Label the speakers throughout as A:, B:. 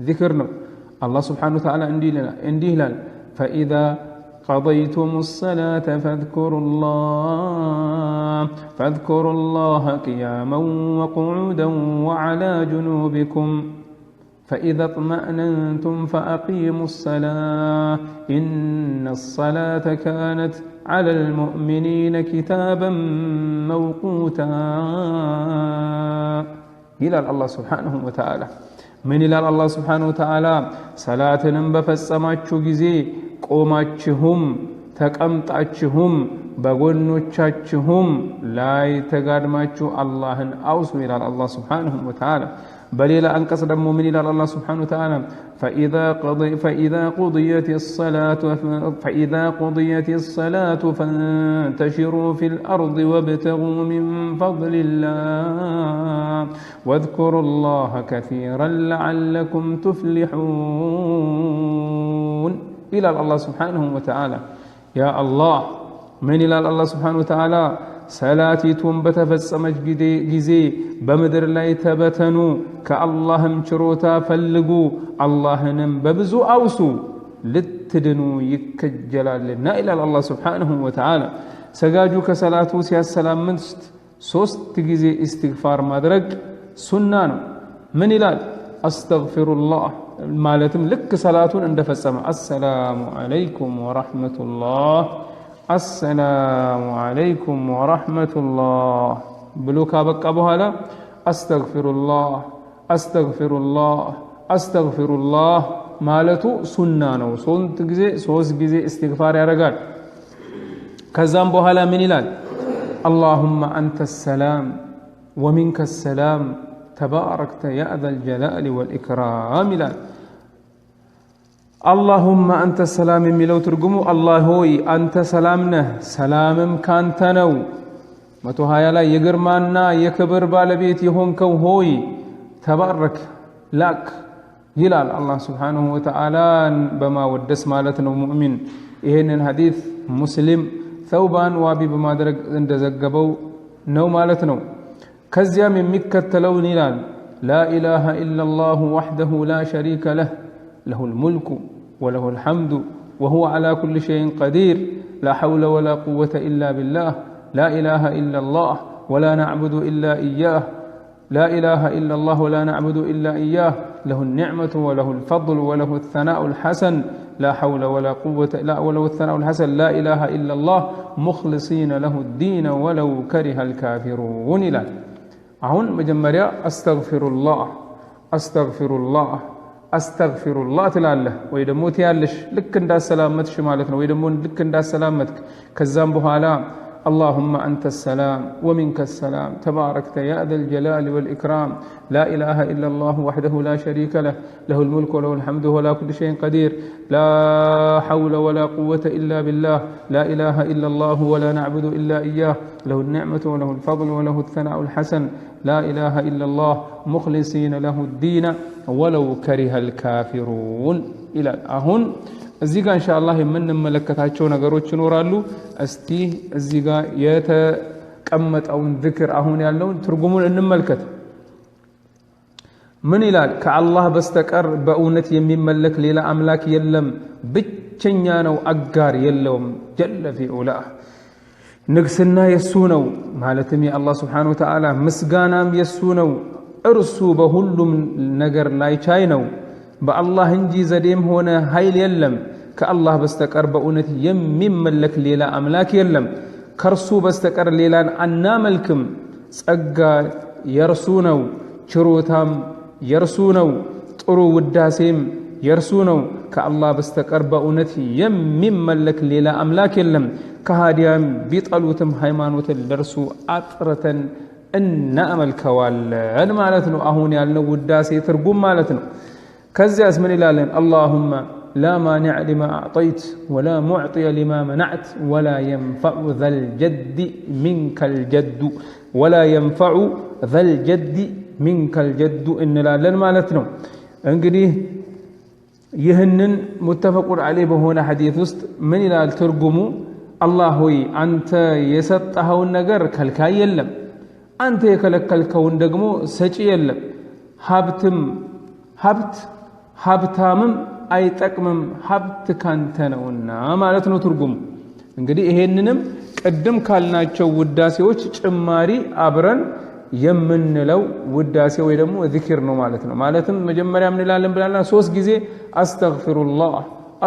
A: ذكرنا الله سبحانه وتعالى انديه لنا فإذا قضيتم الصلاة فاذكروا الله قياما وقعودا وعلى جنوبكم فإذا اطمأننتم فأقيموا الصلاة إن الصلاة كانت على المؤمنين كتابا موقوتا إلى الله سبحانه وتعالى من إلى الله سبحانه وتعالى صلاة بفصماچو ጊዜ ቆማችሁም ተቀምጣችሁም በጎኖቻችሁም ላይ ተጋድማችሁ አላህን አውሱ ይላል አላህ Subhanahu Wa Ta'ala በሌላ አንቀጽ ደግሞ ምን ይላል አላህ Subhanahu Wa Ta'ala فإذا قضيت الصلاة فانتشروا في الأرض وابتغوا من فضل الله واذكروا الله كثيرا لعلكم تفلحون إلى الله سبحانه وتعالى يا الله من إلى الله سبحانه وتعالى ሰላቲቱን በተፈጸመች ጊዜ በምድር ላይ ተበተኑ ከአላህም ችሮታ ፈልጉ አላህንም በብዙ አውሱ ልትድኑ ይከጀላልና ኢላል አላህ Subhanahu Wa Ta'ala ሰጋጁ ከሰላቱ ሲያሰላምት 3 ጊዜ ኢስቲግፋር ማድረግ ሱና ነው ምን ይላል አስተግፊሩላህ ማለትም ልክ ሰላቱን እንደፈጸመ አሰላሙ አለይኩም ወራህመቱላህ السلام عليكم ورحمة الله بلوكا بقى بهلا أستغفر الله مالتو سنانو سوز جزي استغفار يا رجال كزام بهلا من إلال اللهم أنت السلام ومنك السلام تباركت يا ذا الجلال والإكرام إلال اللهم أنت السلام ملو ترجمو الله هوي أنت سلامنا سلامم كانتنو متوهايا لا يجرمانا يكبر بالبيت يهون كو هوي تبارك لك هلال الله سبحانه وتعالى بما ودس مالتنا مؤمن إهن الحديث مسلم ثوبان وابي بما درج عند زجبو نو مالتنا كزيا من مكة تلون هلال لا إله إلا الله وحده لا شريك له له الملك وله الحمد وهو على كل شيء قدير لا حول ولا قوة إلا بالله لا إله إلا الله ولا نعبد إلا إياه لا إله إلا الله ولا نعبد إلا إياه له النعمة وله الفضل وله الثناء الحسن لا حول ولا قوة وله الثناء الحسن لا إله إلا الله مخلصين له الدين ولو كره الكافرون لا أهون مجمريا أستغفر الله تلاله ويدمو تيالش لك اندا سلامتش مالتنا ويدمو لك اندا سلامتك كزام بهالا اللهم أنت السلام ومنك السلام تباركت يا ذا الجلال والإكرام لا إله إلا الله وحده لا شريك له له الملك وله الحمد ولا كل شيء قدير لا حول ولا قوة إلا بالله لا إله إلا الله ولا نعبد إلا إياه له النعمة وله الفضل وله الثناء الحسن لا إله إلا الله مخلصين له الدين ولو كره الكافرون إلى أهون እዚህ ጋር ኢንሻአላህ የምንመለከታቸው ነገሮች ይኖራሉ እስቲ እዚህ ጋር የተቀመጠውን ذክር አሁን ያለውን ትርጉሙን እንመልከት ምን ይላል ከአላህ በስተቀር በእውነት የሚመለክ ሌላ አምላክ የለም ብቸኛ ነው አጋር የለውም ጀለ ፊ ዑላ ንግስና የሱ ነው ማለትም የአላህ Subhanahu Wa Ta'ala ምስጋናም የሱ ነው እርሱ በሁሉም ነገር ላይ ቻይ ነው በአላህ እንጂ ዘዴም ሆነ ኃይል የለም ከአላህ በስተቀር በእውነት የሚመለክ ሌላ አምላክ የለም ከርሱ በስተቀር ሌላን አናመልክም ጸጋ የርሱ ነው ችሮታም የርሱ ነው ጥሩ ውዳሴም የርሱ ነው ከአላህ በስተቀር በእውነት የሚመለክ ሌላ አምላክ የለም ከሃዲያም ቢጠሉትም ሃይማኖትን ለርሱ አጥረተን እናመልከዋለን ማለት ነው አሁን ያልነው ውዳሴ ትርጉም ማለት ነው كزياس من إلالين اللهم لا مانع لما أعطيت ولا معطي لما منعت ولا ينفع ذا الجد منك الجد ولا ينفع ذا الجد منك الجد إن إلالين مالتنا انقدي يهنن متفق عليه بهنا حديث وست من إلال ترقمو الله هوي أنت يسطحو النقر كالكاي يلم أنت يكلك الكون دقمو سجي يلم هبت ሀብታምም አይጠቅምም ሀብት ካንተ ነውና ማለት ነው ትርጉሙ እንግዲህ ይሄንንም ቀደም ካልናቸው ውዳሴዎች ጭማሪ አብረን የምንለው ውዳሴ ወይ ደግሞ ዚክር ነው ማለት ነው ማለትም መጀመሪያ ምን እንላለን ብለናል 3 ጊዜ አስተግፊሩላህ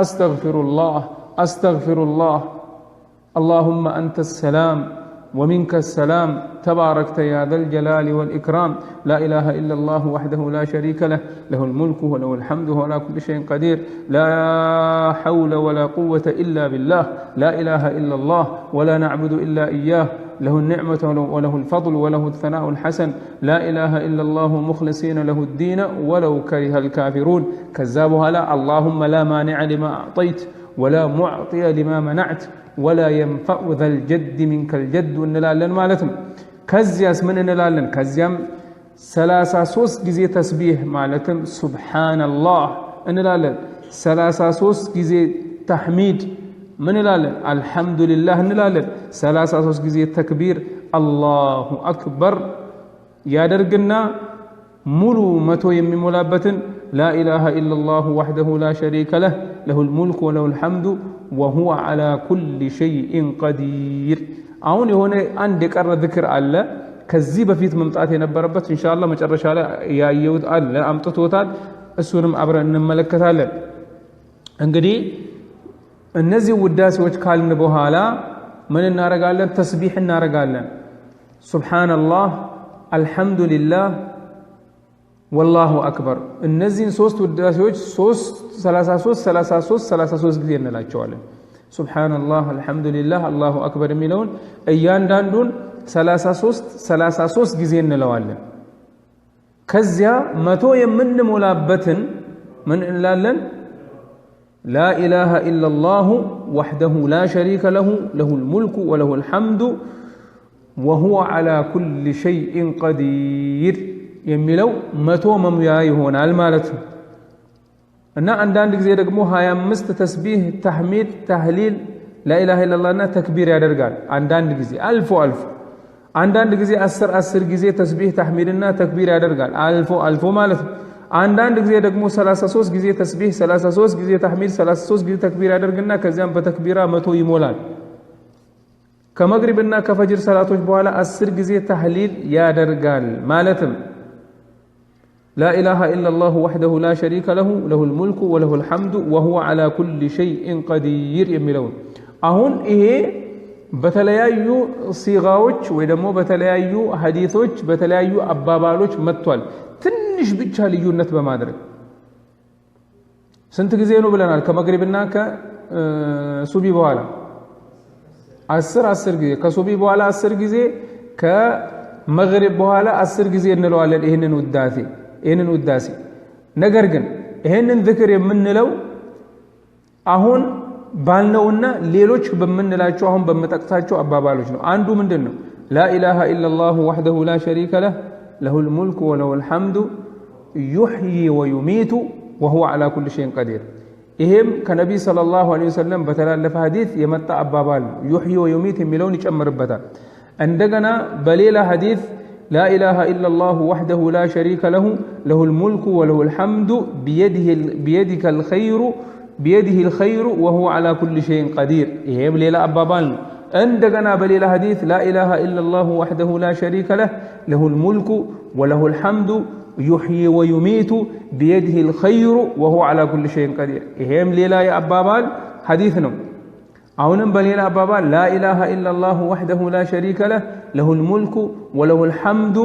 A: አስተግፊሩላህ አስተግፊሩላህ اللهم أنت السلام ومنك السلام تباركت يا ذا الجلال والإكرام لا إله إلا الله وحده لا شريك له له الملك وله الحمد وهو على كل شيء قدير لا حول ولا قوة إلا بالله لا إله إلا الله ولا نعبد إلا إياه له النعمة وله الفضل وله الثناء الحسن لا إله إلا الله مخلصين له الدين ولو كره الكافرون كذابها لا اللهم لا مانع لما أعطيت ولا معطي لما منعت ولا ينفع ذا الجد منك الجد እንላለን ማለት ነው ከዚያስ ምን እንላለን ከዚያም 33 ጊዜ ተስቢህ ማለትም ሱብሃንአላህ እንላለን 33 ጊዜ ተህሚድ ምን እንላለን አልহামዱሊላህ እንላለን 33 ጊዜ ተክቢር አላሁ አክበር ያደርግና ሙሉ መቶ የሚሞላበትን لا إله إلا الله وحده لا شريك له له الملك وله الحمد وهو على كل شيء قدير አሁን የሆነ አንድ የቀረ ذكر አለ ከዚህ በፊት መምጣት የነበረበት ኢንሻአላህ መጨረሻ ላይ ያየውት አለ አምጥቶታል እሱንም አብረን እንመለከታለን እንግዲህ እነዚህ ውዳሴዎች ካልን በኋላ ምን እናረጋለን ተስቢህ እናረጋለን ሱብሃንአላህ አልহামዱሊላህ والله أكبر النزين سوست وداسيوج سوست 33 ጊዜ እንላቸዋለን سبحان الله الحمد لله الله أكبر የሚለውን እያንዳንዱን 33 ጊዜ እንለዋለን ከዚያ መቶ የምንሞላበትን ምን እንላለን لا إله إلا الله وحده لا شريك له له الملك وله الحمد وهو على كل شيء قدير የሚለው መቶ መሙያ ይሆናል ማለት ነው እና አንዳንድ ጊዜ ደግሞ 25 ተስቢህ ተህሚድ ተህሊል لا اله الا الله እና ተክቢር ያደርጋል አንዳንድ ጊዜ አልፎ አንዳንድ ጊዜ 10 ጊዜ ተስቢህ ተህሚድና ተክቢር ያደርጋል አልፎ ማለት ነው አንዳንድ ጊዜ ደግሞ 33 ጊዜ ተስቢህ 33 ጊዜ ተህሚድ 33 ጊዜ ተክቢር ያደርግና ከዚያም በተክቢራ መቶ ይሞላል ከመግሪብና ከፈጅር ሰላቶች በኋላ 10 ጊዜ ተህሊል ያደርጋል ማለትም لا إله إلا الله وحده لا شريك له له الملك وله الحمد وهو على كل شيء قدير የሚለውን አሁን ይሄ በተለያዩ ሲጋዎች ወይ ደግሞ በተለያዩ ሐዲሶች በተለያዩ አባባሎች መጥቷል ትንሽ ብቻ ልዩነት በማድረግ ስንት ጊዜ ነው ብለናል ከመግሪብና ከሱቢ በኋላ 10 ጊዜ ከሱቢ በኋላ 10 ጊዜ ከመግሪብ በኋላ 10 ጊዜ እንለዋለን ይሄንን ውዳሴ ነገር ግን ይሄንን ذکر የምንለው አሁን ባልነውና ሌሎች በመንላቸው አሁን በመጠቅሳቸው አባባሎች ነው አንዱ ምንድነው لا اله الا الله وحده لا شريك له له الملك وله الحمد يحيي ويميت وهو على كل شيء قدير ይሄም ከነብይ ሰለላሁ ዐለይሂ ወሰለም በተላለፈ ሐዲስ የመጣ አባባል يحيي ويميت የሚለውን ይጨምርበታል እንደገና በሌላ ሐዲስ لا إله إلا الله وحده لا شريك له له الملك وله الحمد بيده الخير وهو على كل شيء قدير إيه بليلة أبابان عندنا بليلة حديث لا إله إلا الله وحده لا شريك له له الملك وله الحمد يحيي ويميت بيده الخير وهو على كل شيء قدير إيه بليلة أبابان حديثنا አሁንም በሌላ አባባል لا إله إلا الله وحده لا شريك له له الملك وله الحمد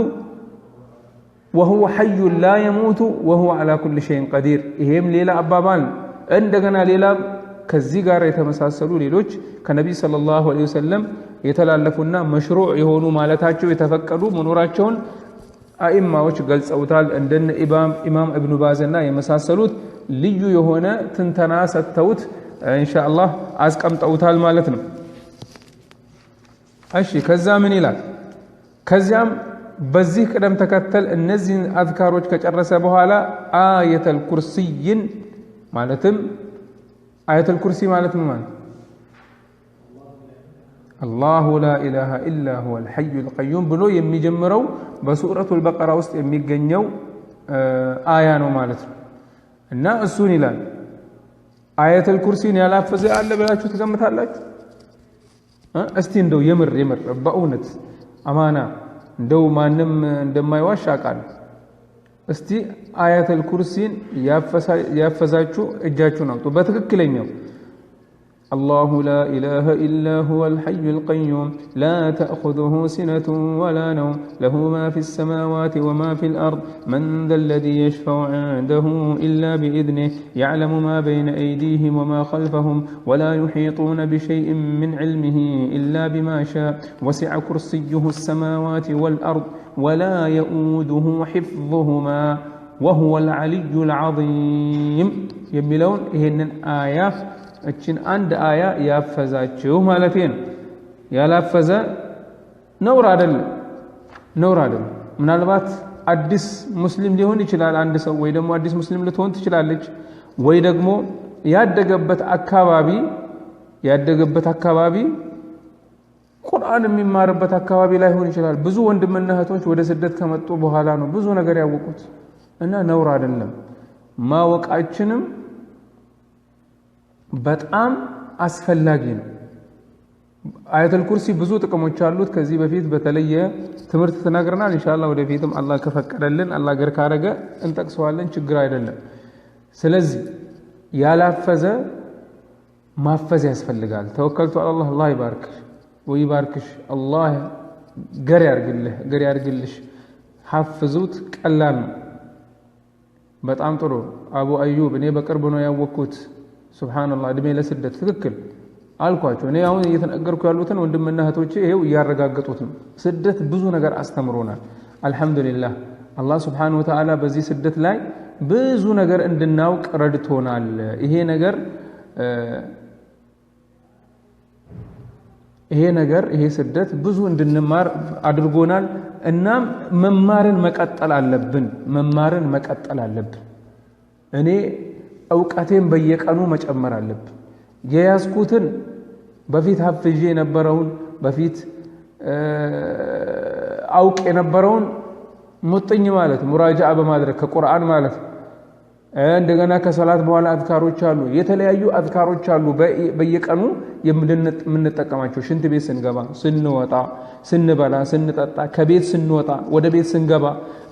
A: وهو حي لا يموت وهو على كل شيء قدير ይሄም ሌላ አባባል እንደገና ሌላ ከዚህ ጋር የተመሳሰሉ ሌሎች ከነብይ ሰለላሁ ዐለይሂ ወሰለም የተላለፉና መሽሩዕ የሆኑ ማለታቸው የተፈቀዱ መኖራቸውን አኢማዎች ገልጸውታል እንደነ ኢማም ኢብኑ ባዝና የመሳሰሉት ልዩ የሆነ ትንተና ሰጥተውት ኢንሻአላህ አስቀምጠውታል ማለት ነው እሺ ከዛ ምን ይላል ከዚያም በዚህ ቅደም ተከተል እነዚህን አዝካሮች ከጨረሰ በኋላ አየተል ኩርሲይን ማለትም አየተል ኩርሲ ማለት ምን ማለት الله لا إله إلا هو الحي القيوم ብሎ የሚጀምረው በሱረቱል በቀራ ውስጥ የሚገኘው አያ ነው ማለት ነው እና እሱን ይላል አያተል ኩርሲን ያላፈዘ አለ ብላችሁ ትገምታላችሁ? እስቲ እንደው የምር በእውነት አማና እንደው ማንም እንደማይዋሽ አውቃለሁ። እስቲ አያተል ኩርሲን ያፈዛችሁ እጃችሁን አውጡ በትክክለኛው الله لا إله إلا هو الحي القيوم لا تأخذه سنة ولا نوم له ما في السماوات وما في الأرض من ذا الذي يشفع عنده إلا بإذنه يعلم ما بين أيديهم وما خلفهم ولا يحيطون بشيء من علمه إلا بما شاء وسع كرسيه السماوات والأرض ولا يؤوده حفظهما وهو العلي العظيم يملون إهن آيات እችን አንድ አያ ያፈዛችሁ ማለት ነው ያላፈዘ ነውር አይደለም ምናልባት አዲስ ሙስሊም ሊሆን ይችላል አንድ ሰው ወይ ደግሞ አዲስ ሙስሊም ልትሆን ትችላለች ወይ ደግሞ ያደገበት አካባቢ ቁርአን የሚማርበት አካባቢ ላይ ሆን ይችላል ብዙ ወንድምና እህቶች ወደ ስደት ከመጡ በኋላ ነው ብዙ ነገር ያወቁት እና ነውር አይደለም ማወቃችንም በጣም አስፈላጊ ነው አያተል ኩርሲ ብዙ ጥቅሞች አሉት ከዚህ በፊት በተለየ ትምህርት ተናግረናል ኢንሻአላህ ወደፊትም አላህ ከፈቀደልን አላህ ገር ካረገ እንጠቅሰዋለን ችግር አይደለም ስለዚህ ያላፈዘ ማፈዝ ያስፈልጋል ተወከልቱ አላህ አላህ ይባርክሽ አላህ ገር ያርግልሽ ሐፍዙት ቀላል በጣም ጥሩ አቡ አዩብ እኔ በቅርብ ነው ያወቅኩት ሱብሃንአላህ እድሜ ለስደት ትክክል አልኳቸው እኔ አሁን እየተነገርኩ ያሉትን ወንድምና እህቶቼ ይሄው ያረጋግጡት ነው ስደት ብዙ ነገር አስተምሮናል አልহামዱሊላህ አላህ Subhanahu Wa Ta'ala በዚህ ስደት ላይ ብዙ ነገር እንድናውቅ ረድቶናል ይሄ ስደት ብዙ እንድንማር አድርጎናል እናም መማርን መቀጠል አለብን እኔ እውቀቴን በየቀኑ መጨመር አለብኝ የያዝኩትን በፊት ሐፍዤ የነበረውን በፊት አውቅ የነበረውን ሙጥኝ ማለት ሙራጃዓ በማድረግ ከቁርአን ማለት እንደገና ከሰላት በኋላ አዝካሮች አሉ የተለያዩ አዝካሮች አሉ በየቀኑ የምንጠቀማቸው ሽንት ቤት ስንገባ ስንወጣ ስንበላ ስንጠጣ ከቤት ስንወጣ ወደ ቤት ስንገባ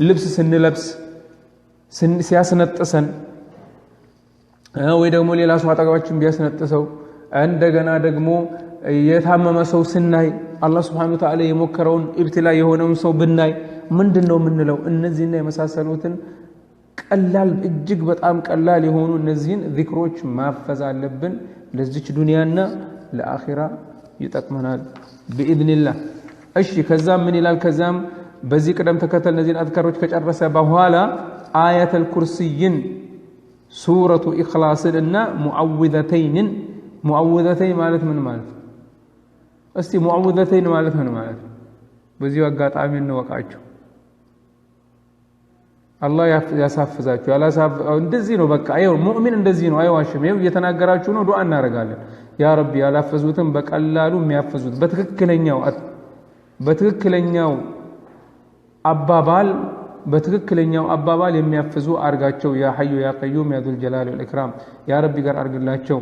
A: ልብስ ስንለብስ ሲያስነጥሰን ወይ ደግሞ ሌላ ሰው አጠገባችን ቢያስነጥሰው እንደገና ደግሞ የታመመ ሰው ስናይ አላህ Subhanahu Wa Ta'ala የሞከረውን ኢብቲላ የሆነውን ሰው ብናይ ምንድነው የምንለው እነዚህና የመሳሰሉትን ቀላል እጅግ በጣም ቀላል የሆኑ እነዚህን ዚክሮች ማፈዝ አለብን ለዚች ዱንያና ለአኺራ ይጠቅመናል በኢድኒላህ እሺ ከዛም ምን ይላል ከዛም በዚህ ቅደም ተከተል እነዚህን አዝካሮች ከጨረሰ በኋላ አያተል ኩርሲይን ሱረቱ ኢኽላስን እና ሙዓውዘተይን ማለት ምን ማለት እስቲ ሙዓውዘተይን ማለት ምን ማለት በዚህ አጋጣሚ እንወቃቸው አላህ ያሳፍዛችሁ እንደዚህ ነው በቃ አይው ሙእሚን እንደዚህ ነው አይዋሽም ይው እየተናገራችሁ ነው ዱዓ እናረጋለን ያ ረቢ ያላፈዙትን በቀላሉ የሚያፈዙት በትክክለኛው አባባል የሚያፈዙ አርጋቸው ያ ሐዩ ያ ቀዩም ያ ዙል ጀላሊ ወል ኢክራም ያ ረቢ ጋር አርግላቸው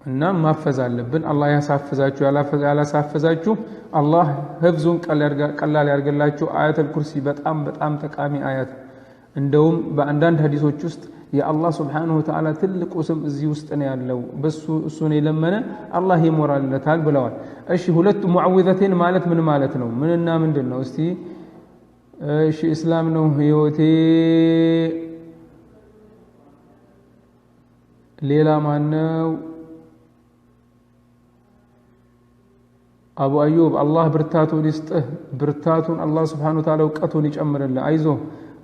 A: እና ማፈዝ አለብን አላህ ያሳፍዛችሁ ያላሳፈዛችሁ አላህ ህፍዙን ቀላል ያርግላችሁ አያተል ኩርሲ በጣም ጠቃሚ አያት እንደውም በአንዳንድ ሐዲሶች ውስጥ የአላህ Subhanahu Wa Ta'ala ትልቁ ስም እዚህ ውስጥ ነው ያለው በሱ እሱን የለመነ አላህ ይሞራለታል ብለዋል እሺ ሁለት ሙዓውዘተይን ማለት ምን ማለት ነው ምንና ምንድነው እስቲ እሺ እስላም ነው ህይወቴ ሌላ ማነው አቡ አዩብ አላህ ብርታቱን ይስጥህ ብርታቱን አላህ Subhanahu Wa Ta'ala እውቀቱን ይጨምርልህ አይዞ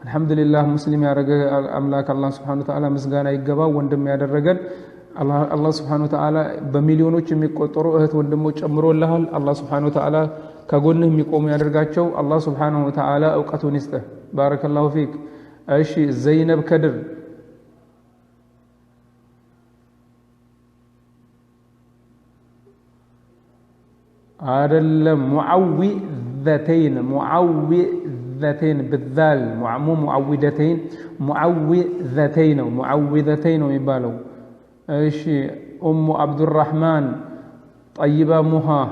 A: አልহামዱሊላህ ሙስሊም ያረገ አምላክ አላህ Subhanahu Wa Ta'ala ምስጋና ይገባው ወንድም ያደረገን አላህ Subhanahu Wa Ta'ala በሚሊዮኖች የሚቆጠሩ እህት ወንድሞች ጨምሮልሃል አላህ Subhanahu Wa Ta'ala ከጎንህ የሚቆሙ ያደርጋቸው አላህ Subhanahu Wa Ta'ala እውቀቱን ይስጥህ ባረከላሁ ፊክ እሺ ዘይነብ ከድር አይደለም ሙዓውዘተይን معوذتين بالذال مو معوذتين معوذتين معوذتين يبالو ايشي ام عبد الرحمن طيبه مها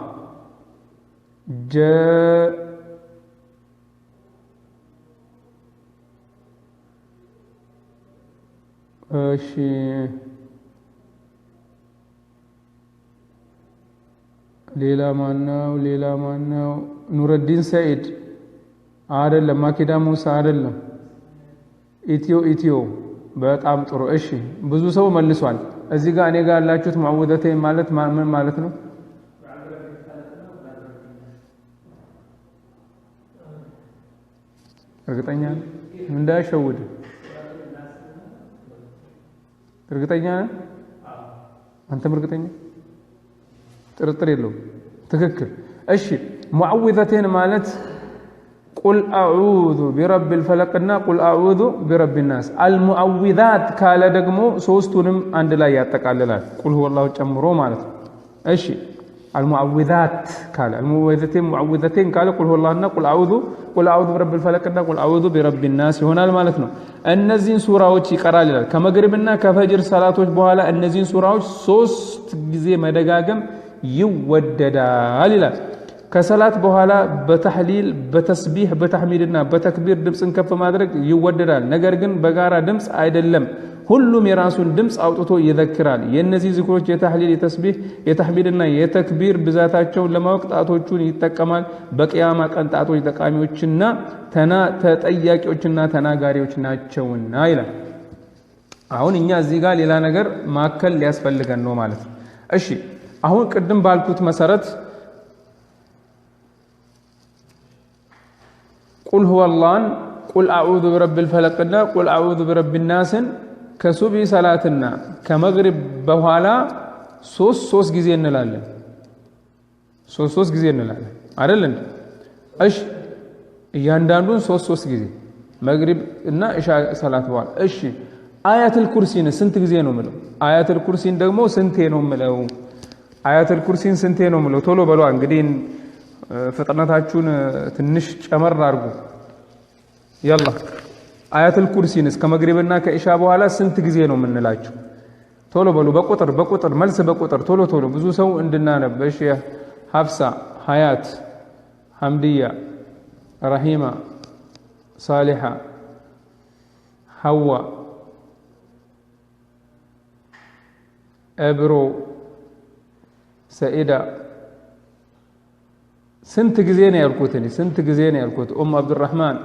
A: ايشي ሌላ ማነው ኑረዲን ሰዒድ አይደለም ማኪዳ ሙሳ አይደለም ኢትዮ በጣም ጥሩ እሺ ብዙ ሰው መልሷል እዚህ ጋር እኔ ጋር ያላችሁት ሙዓውዘተይን ማለት ምን ማለት ነው እርግጠኛ እንዳይሸውድ እርግጠኛ አንተም እርግጠኛ ጥርጥር የለው ትክክል እሺ ሙዓውዘተይን ማለት قل اعوذ برب الفلق እና قل اعوذ برب الناس المعوذات ካለ ደግሞ ሶስቱንም አንድ ላይ ያጠቃልላል قل هو الله ጨምሮ ማለት ነው እሺ المعوذات ካለ المعوذتين ካለ قل هو الله እና قل اعوذ برب الفلق እና قل اعوذ برب الناس ይሆናል ማለት ነው እነዚህን ሱራዎች ይቀራል ይላል ከመግሪብና ከፈጅር ሰላቶች በኋላ እነዚህን ሱራዎች 3 ጊዜ መደጋገም ይወደዳል ይላል ከሰላት በኋላ በተህሊል በተስቢህ በተህሚድና በተክቢር ድምጽን ከፍ ማድረግ ይወደዳል ነገር ግን በጋራ ድምጽ አይደለም ሁሉም የራሱን ድምጽ አውጥቶ ይዘክራል የነዚህ ዝክሮች የተህሊል የተስቢህ የተህሚድና የተክቢር ብዛታቸውን ለማወቅ ጣቶቹን ይጠቀማል በቂያማ ቀን ጣቶች ተቃሚዎችና ተጠያቂዎችና ተናጋሪዎች ናቸውና ይላል አሁን እኛ እዚህ ጋር ሌላ ነገር ማከል ሊያስፈልገን ነው ማለት ነው እሺ አሁን ቅድም ባልኩት መሰረት قل هو الله قل اعوذ برب الفلق قل اعوذ برب الناس كسبي صلاتنا كمغرب በኋላ ሶስት ጊዜ እንላለን ሶስት ጊዜ እንላለን አይደል እንዴ እሺ እያንዳንዱን ሶስት ጊዜ መግሪብ እና ኢሻ ሰላት በኋላ እሺ አያተል ኩርሲን ስንት ጊዜ ነው ምለው አያተል ኩርሲን ደግሞ ስንቴ ነው ምለው አያተል ኩርሲን ስንቴ ነው ምለው ቶሎ በሉ እንግዲህ ፍጥነታችሁን ትንሽ ጨመር አድርጉ يلا አያተል ኩርሲን እስከ መግሪብና ከኢሻ በኋላ ስንት ጊዜ ነው ምንላችሁ ቶሎ በሉ በቁጥር መልስ በቁጥር ቶሎ ብዙ ሰው እንድናነብ እሺ ሐፍሳ ሐያት ሐምዲያ ረሂማ ሳሊሃ ሐዋ እብሮ ሰኢዳ ስንት ጊዜ ነው ያልኩት እኔ ስንት ጊዜ ነው ያልኩት አብዱራህማን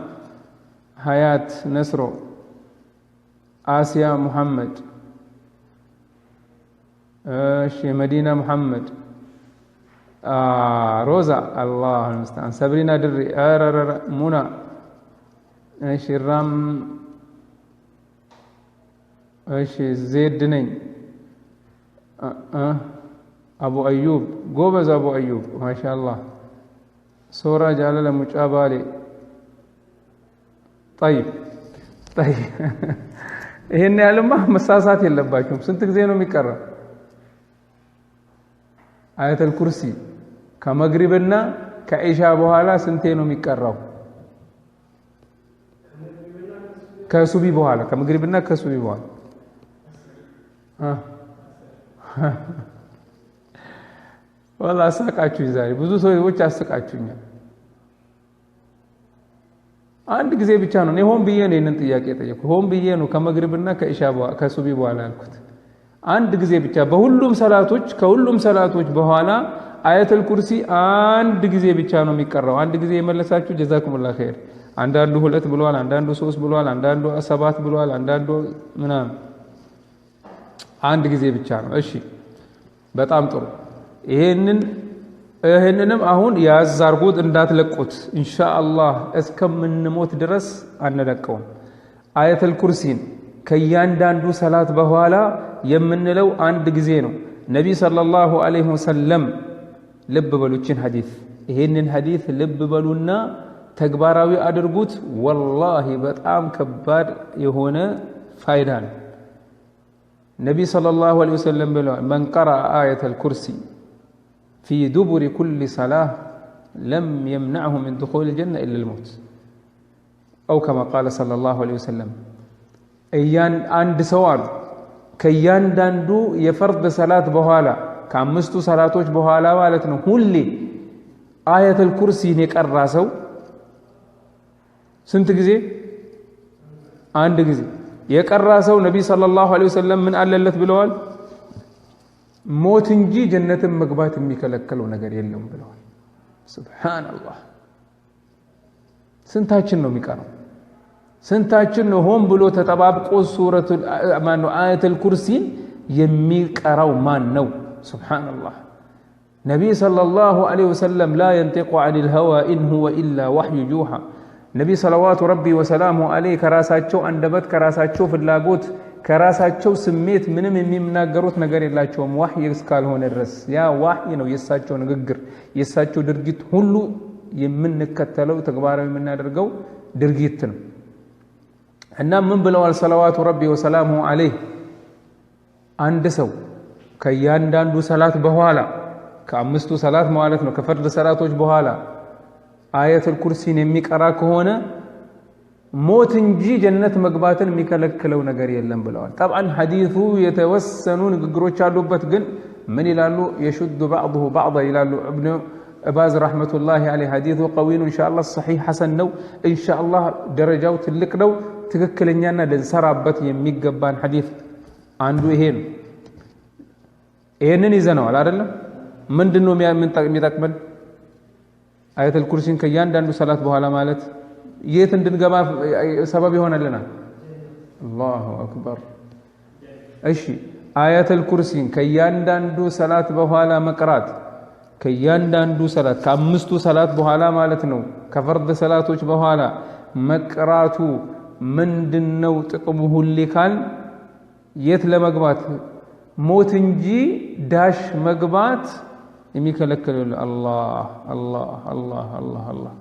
A: ሐያት ነስሮ آسيا محمد مدينة محمد روزا الله المستعان سبرينا دري منى الرام زيد دنين أبو أيوب قوبز أبو أيوب ما شاء الله سورة جلالة مجابالي طيب ይሄን ያለማ መሳሳት የለባችሁም ስንት ጊዜ ነው የሚቀረው አያተል ኩርሲ ከመግሪብና ከኢሻ በኋላ ስንቴ ነው የሚቀረው ከሱቢ በኋላ ከመግሪብና ከሱቢ በኋላ ወላ አሳቃችሁ ዛሬ ብዙ ሰዎች አስቃችሁኛል አንድ ጊዜ ብቻ ነው እኔ ሆን ብዬ ነው እነን ጥያቄ ጠየቁ ሆን ብዬ ነው ከመግሪብና ከኢሻ ከሱቢ በኋላ አልኩት አንድ ጊዜ ብቻ በሁሉም ሰላቶች ከሁሉም ሰላቶች በኋላ አያተል ኩርሲ አንድ ጊዜ ብቻ ነው የሚቀረው አንድ ጊዜ የመለሳችሁ ጀዛኩሙላህ ኸይር አንዳንዱ 2 ብሏል አንዳንዱ 3 ብሏል አንዳንዱ 7 ብሏል አንዳንዱ ምናምን አንድ ጊዜ ብቻ ነው እሺ በጣም ጥሩ ይሄንንም አሁን ያዛርጉት እንዳትለቁት ኢንሻአላህ እስከምንሞት ድረስ አንለቀውም አያተል ኩርሲን ከያንዳንዱ ሰላት በኋላ የምንለው አንድ ጊዜ ነው ነብይ ሰለላሁ ዐለይሂ ወሰለም ልብ በሉችን ሐዲስ ይሄንን ሐዲስ ልብ በሉና ተግባራዊ አድርጉት ወላሂ በጣም ከባድ የሆነ ፋይዳ ነው ነብይ ሰለላሁ ዐለይሂ ወሰለም ብለዋል من قرأ آية الكرسي في دبر كل صلاة لم يمنعه من دخول الجنة إلا الموت أو كما قال صلى الله عليه وسلم أيان عند سوال كيان داندو يفرض صلاة بهالا كامستو صلاتوش بهالا والتنا هولي آية الكرسي نيقرا سو سنت غزي عند غزي يقرا سو نبي صلى الله عليه وسلم من عللت بلوال موت እንጂ ጀነትን መግባት የሚከለከለው ነገር የለም ብለዋል ሱብሃንአላህ ስንታችን ነው የሚቀረው ስንታችን ነው ሆን ብሎ ተጠባብቆ ሱረቱል አያቱል ኩርሲን የሚቀራው ማን ነው ሱብሃንአላህ ነብይ ሰለላሁ ዐለይሂ ወሰለም لا ينطق عن الهوى إن هو إلا وحي يوحى ነብይ ሰለዋቱ ረቢ ወሰላሙ ዐለይሂ ከራሳቸው አንደበት ከራሳቸው ፍላጎት ከራሳቸው ስሜት ምንም የሚናገሩት ነገር የላቸውም ወህይ እስካልሆነ ድረስ ያ ወህይ ነው የሳቸው ንግግር የሳቸው ድርጊት ሁሉ የምንከተለው ተግባራዊ የምናደርገው ድርጊት ነው እና ምን ብለዋል ሰለዋቱ ረቢ ወሰላሙ ዐለይሂ አንድ ሰው ከያንዳንዱ ሰላት በኋላ ከአምስቱ ሰላት ማለት ነው ከፈርድ ሰላቶች በኋላ አያቱል ኩርሲን የሚቀራ ከሆነ موت እንጂ ጀነት መግባትን የሚከለክለው ነገር የለም ብለዋል طبعا حديث يتوسن ንግግሮች አሉበት ግን ምን ይላሉ يشد بعضه بعضا ይላሉ ابن باز رحمه الله عليه حديث قوي ان شاء الله صحيح حسن ነው ان شاء الله ደረጃው ትልቅ ነው ትክክለኛና ልንሰራበት የሚገባን حديث አንዱ ይሄ ነው ይሄንን ይዘነዋል አይደለም ምንድነው የሚጠቅመን አያቱል ኩርሲን ከያንዳንዱ ሰላት በኋላ ማለት የት እንድንገባ ሰበብ ይሆነልናል አላሁ አክበር እሺ አያቱል ኩርሲን ከያንዳንዱ ሰላት በኋላ መቅራት ከያንዳንዱ ሰላት ከአምስቱ ሰላት በኋላ ማለት ነው ከፈርድ ሰላቶች በኋላ መቅራቱ ምንድነው ጥቅሙ ሁሌ ካል የት ለመግባት ሞት እንጂ ዳሽ መግባት የሚከለክለው አላህ አላህ አላህ አላህ አላህ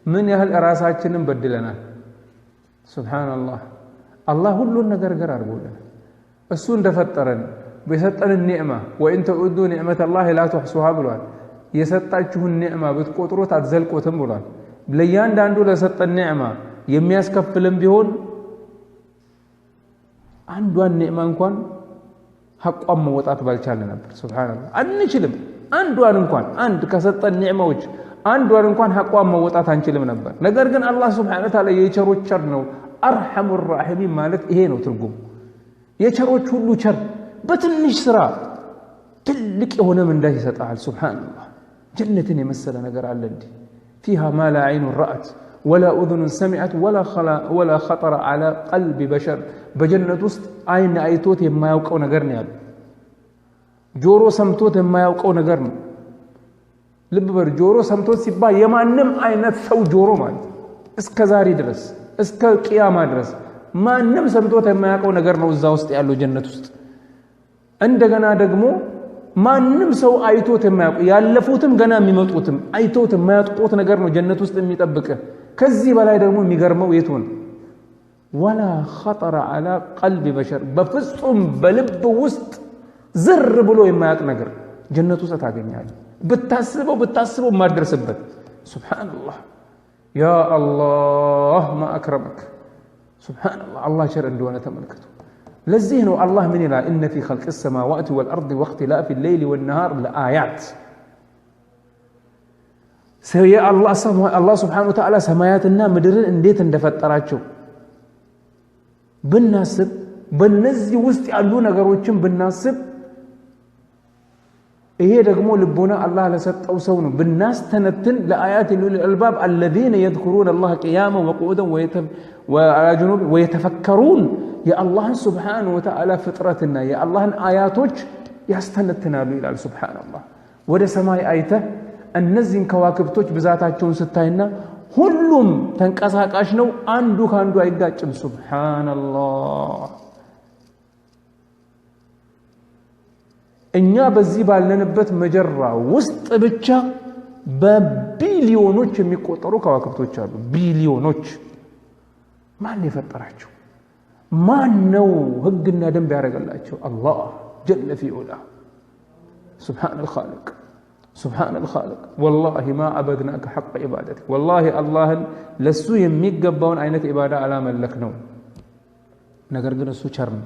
A: ምን ያህል ራሳችንን በድለናል ሱብሃንአላህ አላህ ሁሉን ነገር አድርጎልናል እሱ እንደፈጠረን በሰጠን ኒዕማ ወኢን ተዑዱ ኒዕመተላሂ ላ ተሕሱሃ ብሏል የሰጣችሁን ኒዕማ ብትቆጥሩት አትዘልቁትም ብሏል ለያንዳንዱ ለሰጠን ኒዕማ የሚያስከፍልም ቢሆን አንዷን ኒዕማ እንኳን ሐቋም መውጣት ባልቻለ ነበር ሱብሃንአላህ አንችልም አንዷን እንኳን አንድ ከሰጠን ኒዕማዎች አንዷን እንኳን ሐቋም መውጣት አንችልም ነበር ነገር ግን አላህ ሱብሃነሁ ወተዓላ የቸሮች ቸር ነው አርሐሙር ራሂሚን ማለት ይሄ ነው ትርጉም የቸሮች ሁሉ ቸር በትንሽ ስራ ትልቅ የሆነ ምንዳ ይሰጣል ሱብሃንአላህ ጀነትን የመሰለ ነገር አለ እንዴ فيها ما لا عين رأت ولا أذن سمعت ولا خطر على قلب بشر بجنة ውስጥ አይን አይቶት የማያውቀው ነገር ነው ያለው ጆሮ ሰምቶት የማያውቀው ነገር ነው ልብ በር ጆሮ ሰምቶት ሲባል የማንም አይነት ሰው ጆሮ ማለት እስከ ዛሬ ድረስ እስከ ቂያማ ድረስ ማንም ሰምቶት የማያውቀው ነገር ነው እዛ ውስጥ ያለው ጀነት ውስጥ እንደገና ደግሞ ማንም ሰው አይቶት የማያውቀው ያለፉትም ገና የሚመጡትም አይቶት የማያውቁት ነገር ነው ጀነት ውስጥ የሚጠብቅ ከዚህ በላይ ደግሞ የሚገርመው የቱን ولا خطر على قلب بشر بفصم بلب وسط زر ብሎ የማያውቅ ነገር ጀነት ውስጥ ታገኛለህ بتاسبو ما درسበት سبحان الله يا الله ما أكرمك سبحان الله الله شر እንደሆነ ተመልከቱ ለዚህ ነው አላህ ምን ይላል ان في خلق السماوات والارض واختلاف الليل والنهار لآيات سي الله سبحانه وتعالى ሰማያትና ምድርን እንዴት እንደፈጠራቸው ብናስብ በእነዚህ ውስጥ ያሉ ነገሮችን ብናስብ ይሄ ደግሞ ልቦና አላህ ለሰጠው ሰው ነው ብናስተነትን ለአያት ለልባብ الذين يذكرون الله قياما وقعودا وعلى جنوب ويتفكرون يا الله سبحانه وتعالى فطرتنا يا الله آياتك ያስተነትናሉ ይላል سبحان الله ወደ ሰማይ አይተ እነዚህን ከዋክብቶች ብዛታቸውን ስታይና ሁሉም ተንቀሳቃሽ ነው አንዱ ካንዱ አይጋጭም سبحان الله እኛ በዚህ ባለንበት መጀራ ውስጥ ብቻ በቢሊዮኖች የሚቆጠሩ ከዋክብቶች አሉ ቢሊዮኖች ማን የፈጠራቸው ማን ነው ህግና ደንብ ያደረገላቸው አላህ جل في علا سبحان الخالق سبحان الخالق والله ما عبدناك حق عبادتك والله الله لسو يميقبون عينة عبادة على ملكنا نقر قنا سو شرم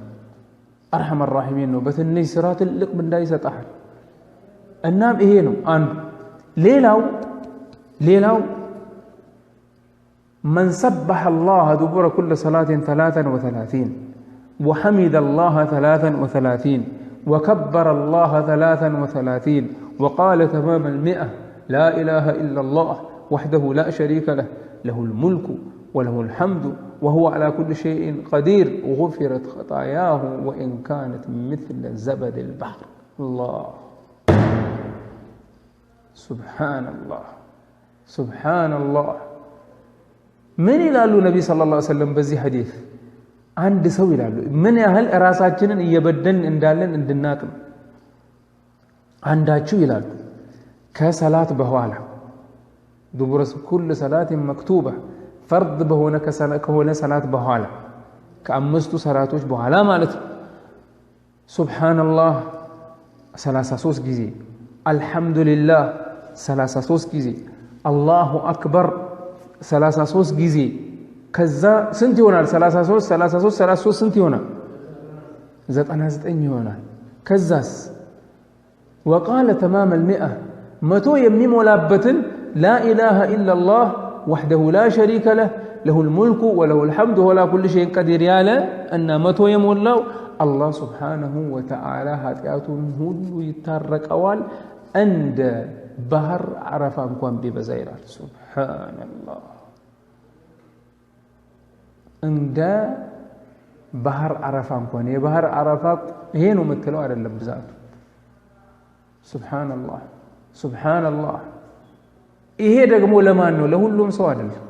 A: أرحم الراحمين بثني سرات اللق من دايسة أحد النام إهينو أن ليلاو من سبح الله دبر كل صلاة 33 وحمد الله 33 وكبر الله 33 وقال تمام 100 لا إله إلا الله وحده لا شريك له له الملك وله الحمد وهو على كل شيء قدير وغفرت خطاياه وإن كانت مثل زبد البحر الله سبحان الله سبحان الله من يلالو النبي صلى الله عليه وسلم بزي حديث عند سوي يلالو من يهل راساችንን እየበደን እንዳለን እንድናቅም አንዳችሁ ይላሉ ከሰላት በኋላ دبر كل صلاة مكتوبة فرض بهونه كهونه صلاة በኋላ ከአምስቱ ሰላቶች በኋላ ማለት سبحان الله 33 ጊዜ الحمد لله 33 ጊዜ الله أكبر 33 ጊዜ ከዛ ስንት ይሆናል 33 ስንት ይሆናል 99 ይሆናል ከዛስ وقال تمام 100 መቶ የሚሞላበትን لا إله إلا الله وحده لا شريك له له الملك وله الحمد ولا كل شيء قدير ياله أن متو يمولاو الله سبحانه وتعالى ኃጢአቱን ሁሉ ይታረቀዋል እንደ ባህር አረፋ እንኳን ቢበዛ ይላል ሱብሃንአላህ እንደ ባህር አረፋ እንኳን የባህር አረፋ ይሄ ነው የምትለው አይደለም ብዛቱ ሱብሃንአላህ ሱብሃንአላህ ይሄ ደግሞ ለማን ነው ለሁሉም ሰው አይደለም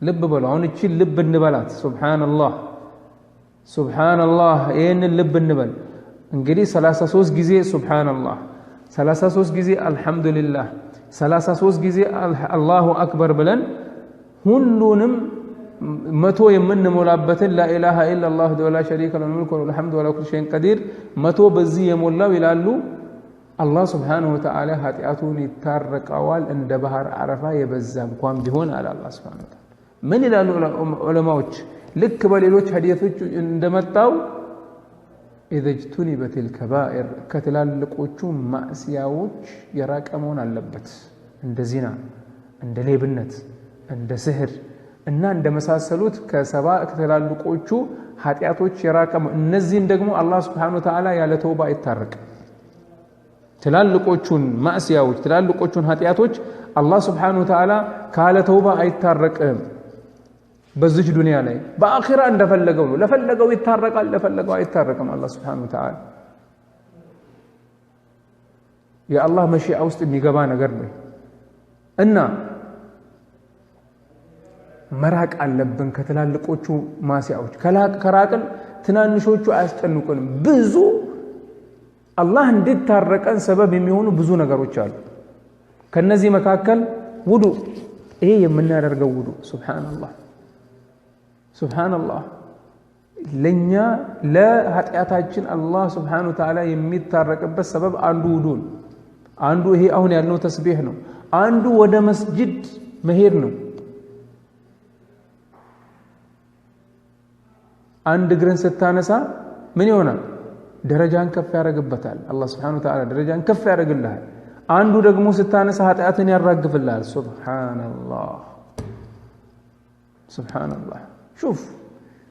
A: ልብ በሉ አሁን እቺ ልብ እንበላት ሱብሃንአላህ ሱብሃንአላህ ይሄን ልብ እንበል እንግዲህ 33 ጊዜ ሱብሃንአላህ 33 ጊዜ አልহামዱሊላህ 33 ጊዜ አላሁ አክበር ብለን ሁሉንም መቶ የምንሞላበትን لا اله الا الله ولا شريك له الملك وله الحمد ولا كل شيء قدير መቶ በዚህ የሞላው ይላሉ الله سبحانه وتعالى ኃጢአቱን ይታረቀዋል እንደ ባህር አረፋ የበዛ እንኳን ቢሆን አለ الله سبحانه وتعالى ምን ይላሉ ዑለማዎች ልክ በሌሎች ሐዲሶች እንደመጣው اذا اجتنبت الكبائر ከትላልቆቹ ማዕሲያዎች የራቀ መሆን አለበት እንደ ዚና እንደ ሌብነት እንደ ስህር እና እንደመሳሰሉት ከሰባ ከትላልቆቹ ኃጢአቶች የራቀ እነዚህን ደግሞ الله سبحانه وتعالى ያለ ተውባ ይታረቅ ትላልቆቹን ማዕሲያዎች ትላልቆቹን ኃጢአቶች الله سبحانه وتعالى ካለ ተውባ አይታረቅም በዚህ ዱንያ ላይ በአኺራ እንደፈለገው ነው ለፈለገው ይታረቃል ለፈለገው አይታረቅም الله سبحانه وتعالى የአላህ መሺአ ውስጥ የሚገባ ነገር ነው እና መራቅ አለብን ከትላልቆቹ ማዕሲያዎች ከራቅን ትናንሾቹ አያስጨንቁንም ብዙ አላህ እንዲታረቀን ሰበብ የሚሆኑ ብዙ ነገሮች አሉ ከነዚህ መካከል ውዱ ይሄ የምናደርገው ውዱ ሱብሃንአላህ ሱብሃንአላህ ለኛ ለኃጢአታችን አላህ Subhanahu Wa Ta'ala የሚታረቅበት ሰበብ አንዱ ውዱ አንዱ ይሄ አሁን ያልነው ተስቢህ ነው አንዱ ወደ መስጂድ መሄድ ነው አንድ እግርን ስታነሳ ምን ይሆናል ደረጃን ከፍ ያደርግበታል አላህ Subhanahu Wa Ta'ala ደረጃን ከፍ ያደርግልሃል አንዱ ደግሞ ስታነሳ ኃጢአትን ያራግፍልሃል ሱብሃንአላህ ሱብሃንአላህ شوف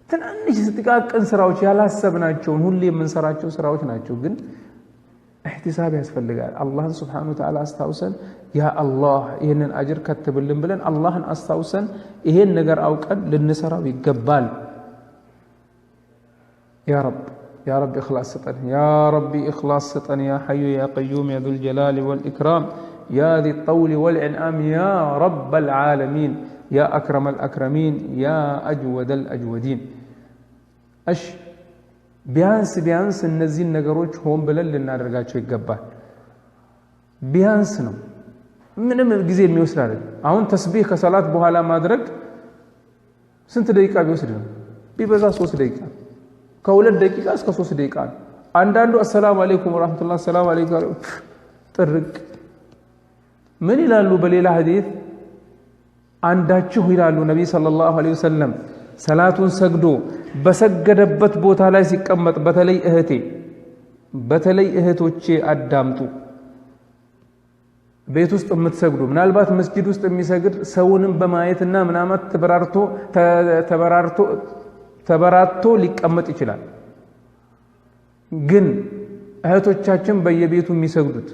A: ትናንሽ ጥቃቅን ስራዎች ያላሰብናቸው ሁሉ የምንሰራቸው ስራዎች ናቸው ግን احتساب ያስፈልጋል አላህን Subhanahu Wa Ta'ala አስተውሰን ያ አላህ ይሄንን አጅር ከተብልን ብለን አላህን አስተውሰን ይሄን ነገር አውቀን ልንሰራው ይገባል يا رب يا رب إخلاص سطن يا ربي إخلاص سطن يا حي يا قيوم يا ذو الجلال والإكرام يا ذي الطول والإنعام يا رب العالمين يا أكرم الأكرمين يا أجود الأجودين أش بيانس النزين نقروش هم بلل لنارقات شوي قبال بيانس نو من الجزير ميوسر عليك أهون تسبيح كصلاة بوهالا ما درك سنت دقيقة بيوسر بيبزا سوس دقيقة كولد دقيقة اسكا سوس دقيقة عندو السلام عليكم ورحمة الله السلام عليكم طرق ምን ይላሉ በሌላ ሐዲስ አንዳችሁ ይላሉ ነብይ ሰለላሁ ዐለይሂ ወሰለም ሰላቱን ሰግዶ በሰገደበት ቦታ ላይ ሲቀመጥ በተለይ እህቶቼ አዳምጡ ቤት ውስጥ የምትሰግዱ ምናልባት መስጂድ ውስጥ የሚሰግድ ሰውንም በማየትና ምናምን ተበራርቶ ሊቀመጥ ይችላል ግን እህቶቻችን በየቤቱ የሚሰግዱት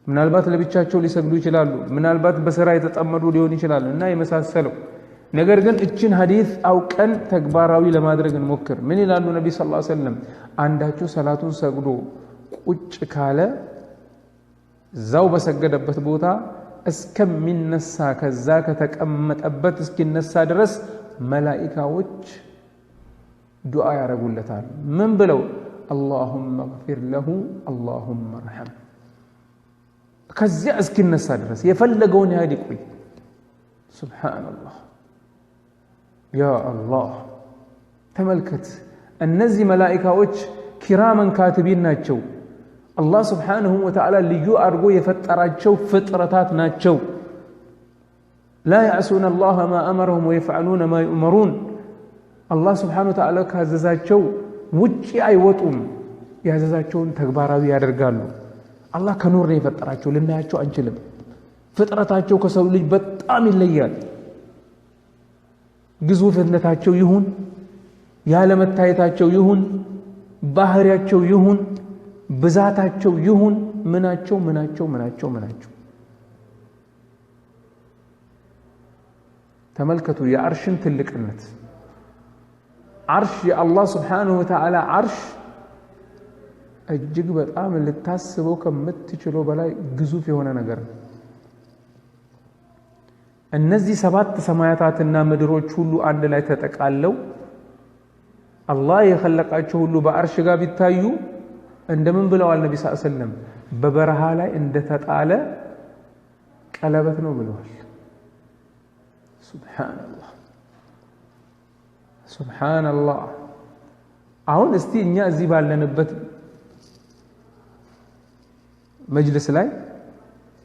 A: ምናልባት ለብቻቸው ሊሰግዱ ይችላሉ ምናልባት በስራ የተጠመዱ ሊሆን ይችላል እና የመሳሰለው ነገር ግን እችን ሐዲስ አውቀን ተግባራዊ ለማድረግ እንሞክር ምን ይላሉ ነብይ ሰለላሁ ዐለይሂ ወሰለም አንዳችሁ ሰላቱን ሰግዶ ቁጭ ካለ ዛው በሰገደበት ቦታ እስከሚነሳ ከዛ ከተቀመጠበት እስኪነሳ ድረስ መላእክቶች ዱዓ ያረጉለታል ምን ብለው اللهم اغفر له اللهم ارحم ከዚያ እስኪነሳ ድረስ የፈለገውን ያህል ይቆይ ሱብሃንአላህ ያ አላህ ተመልከት እነዚህ መላእክቶች ኪራመን ካቲቢን ናቸው አላህ Subhanahu Wa Ta'ala ልዩ አድርጎ የፈጠራቸው ፍጥረታት ናቸው لا يعصون الله ما امرهم ويفعلون ما يؤمرون አላህ Subhanahu Wa Ta'ala ካዘዛቸው ውጪ አይወጡም ያዘዛቸውን ተግባራዊ ያደርጋሉ አላህ ከኑር ነው የፈጠራቸው ልናያቸው አንችልም ፍጥረታቸው ከሰው ልጅ በጣም ይለያል ግዙፍነታቸው ይሁን ያለ መታየታቸው ይሁን ባህሪያቸው ይሁን ብዛታቸው ይሁን ምናቸው ተመልከቱ የአርሽን ትልቅነት አርሽ የአላህ Subhanahu Wa Ta'ala አርሽ እጅግ በጣም ልታስበው ከምትችለው በላይ ግዙፍ የሆነ ነገር ነው እነዚህ ሰባት ሰማያታትና ምድሮች ሁሉ አንድ ላይ ተጠቃለው አላህ የخلقاቸው ሁሉ በአርሽ ጋር ቢታዩ እንደምን ብለዋል ነብይ ሰለላሁ ዐለይሂ ወሰለም በበረሃ ላይ እንደተጣለ ቀለበት ነው ብለዋል ሱብሃንአላህ አሁን እስቲ እኛ እዚህ ባለንበት መጅልስ ላይ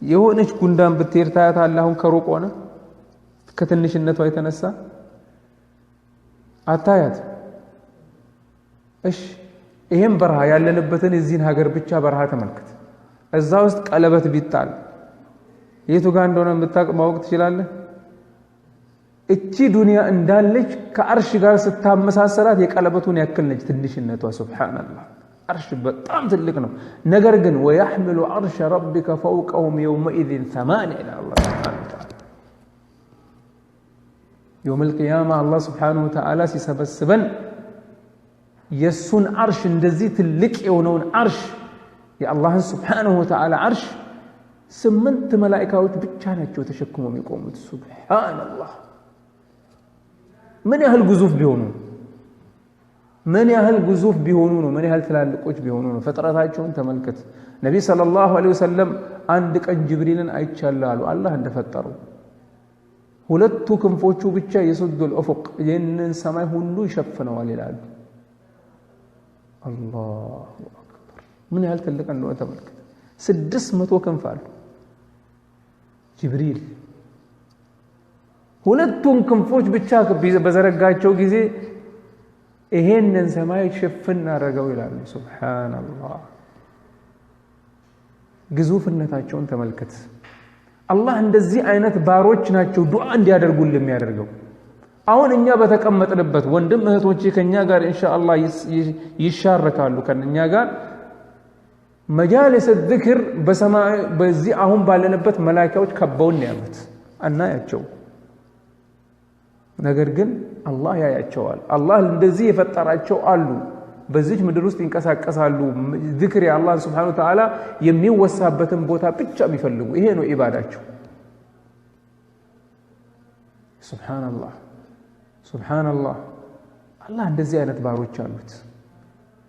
A: የሆነች ጉንዳን ብትሄድ ታያታለህ አሁን ከሩቅ ሆነ ከትንሽነቷ የተነሳ አታያት እሺ ይሄን በረሃ ያለንበትን እዚህን ሀገር ብቻ በረሃ ተመልከት እዛ ውስጥ ቀለበት ቢጣል የቱ ጋር እንደሆነ ማወቅ ትችላለህ እቺ ዱንያ እንዳለች ከአርሽ ጋር ስታመሳሰላት የቀለበቱን ያክል ነች ትንሽነቷ ሱብሃንአላህ አርሽ በጣም ትልቅ ነው ነገር ግን ويحمل عرش ربك فوقهم يومئذ ثمانية الى الله سبحانه وتعالى يوم القيامه الله سبحانه وتعالى ሲሰበስበን የሱን አርሽ እንደዚህ ትልቅ የሆነውን አርሽ የአላህን Subhanahu Wa Ta'ala አርሽ 8 መላእክቶች ብቻ ናቸው ተሸክመው የሚቆሙት ሱብሃንአላህ ምን ያህል ግዙፍ ቢሆኑ ምን ያህል ትላልቆች ቢሆኑ ነው ፍጥረታቸውን ተመልከት ነብይ ሰለላሁ ዐለይሂ ወሰለም አንድ ቀን ጅብሪልን አይቻለሁ አላህ እንደፈጠረው ሁለቱ ክንፎቹ ብቻ የሱዱል ኡፉቅ የነን ሰማይ ሁሉ ይሸፍነዋል ይላሉ አላሁ አክበር ምን ያህል ትልቅ እንደሆነ ተመልከት 600 ክንፍ አሉ ጅብሪል ሁለቱን ክንፎች ብቻ በዘረጋቸው ጊዜ ይሄንን ሰማይ ሽፍን አረጋው ይላሉ ሱብሃንአላህ ግዙፍነታቸውን ተመልከት አላህ እንደዚህ አይነት ባሮች ናቸው ዱዓ እንዲያደርጉልን የሚያደርገው አሁን እኛ በተቀመጥንበት ወንድም እህቶቼ ከኛ ጋር ኢንሻአላህ ይሻረካሉ ከኛ ጋር መጃሊስ الذክር በሰማይ በዚህ አሁን ባለንበት መላእክቶች ከበውን ያሉት አናያቸው ነገር ግን አላህ ያያቸዋል አላህ እንደዚህ የፈጠራቸው አሉ በዚህ ምድር ውስጥ ይንቀሳቀሳሉ ዚክር የአላህ Subhanahu Wa Ta'ala የሚወሳበትን ቦታ ብቻ የሚፈልጉ ይሄ ነው ኢባዳቸው ሱብሃንአላህ አላህ እንደዚህ አይነት ባሮች አሉት